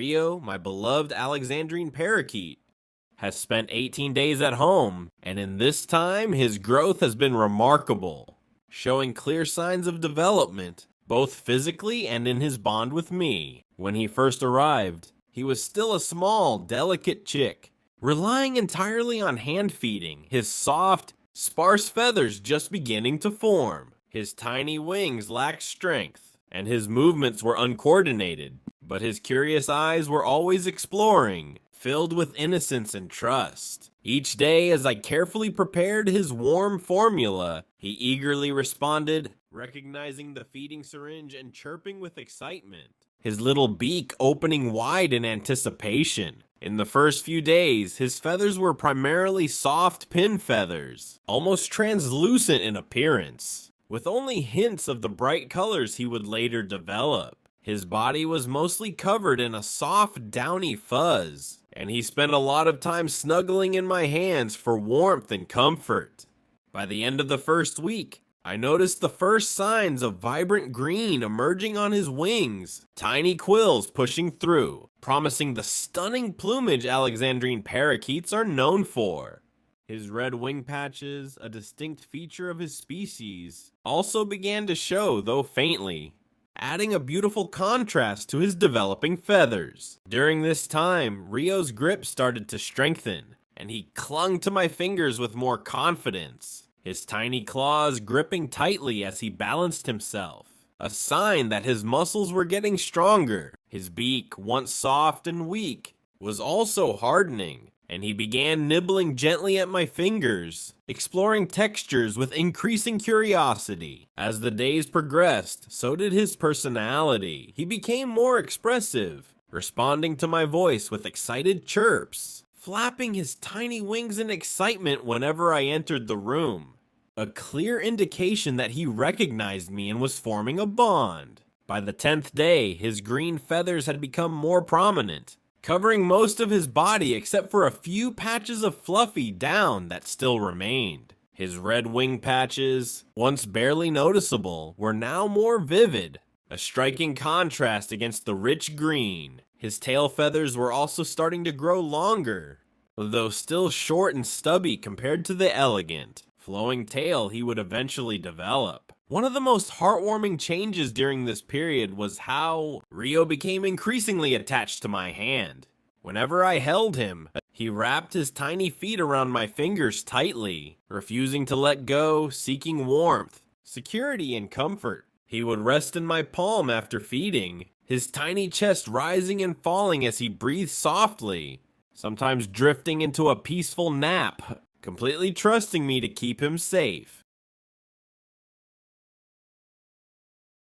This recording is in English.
Rio, my beloved Alexandrine parakeet, has spent 18 days at home, and in this time, his growth has been remarkable, showing clear signs of development, both physically and in his bond with me. When he first arrived, he was still a small, delicate chick, relying entirely on hand feeding, his soft, sparse feathers just beginning to form. His tiny wings lacked strength, and his movements were uncoordinated, but his curious eyes were always exploring, filled with innocence and trust. Each day, as I carefully prepared his warm formula, he eagerly responded, recognizing the feeding syringe and chirping with excitement, his little beak opening wide in anticipation. In the first few days, his feathers were primarily soft pin feathers, almost translucent in appearance, with only hints of the bright colors he would later develop. His body was mostly covered in a soft, downy fuzz, and he spent a lot of time snuggling in my hands for warmth and comfort. By the end of the first week, I noticed the first signs of vibrant green emerging on his wings, tiny quills pushing through, promising the stunning plumage Alexandrine parakeets are known for. His red wing patches, a distinct feature of his species, also began to show, though faintly, adding a beautiful contrast to his developing feathers. During this time, Rio's grip started to strengthen, and he clung to my fingers with more confidence, his tiny claws gripping tightly as he balanced himself, a sign that his muscles were getting stronger. His beak, once soft and weak, was also hardening, and he began nibbling gently at my fingers, exploring textures with increasing curiosity. As the days progressed, so did his personality. He became more expressive, responding to my voice with excited chirps, flapping his tiny wings in excitement whenever I entered the room, a clear indication that he recognized me and was forming a bond. By the 10th day, his green feathers had become more prominent, covering most of his body except for a few patches of fluffy down that still remained. His red wing patches, once barely noticeable, were now more vivid, a striking contrast against the rich green. His tail feathers were also starting to grow longer, though still short and stubby compared to the elegant, flowing tail he would eventually develop. One of the most heartwarming changes during this period was how Rio became increasingly attached to my hand. Whenever I held him, he wrapped his tiny feet around my fingers tightly, refusing to let go, seeking warmth, security, and comfort. He would rest in my palm after feeding, his tiny chest rising and falling as he breathed softly, sometimes drifting into a peaceful nap, completely trusting me to keep him safe.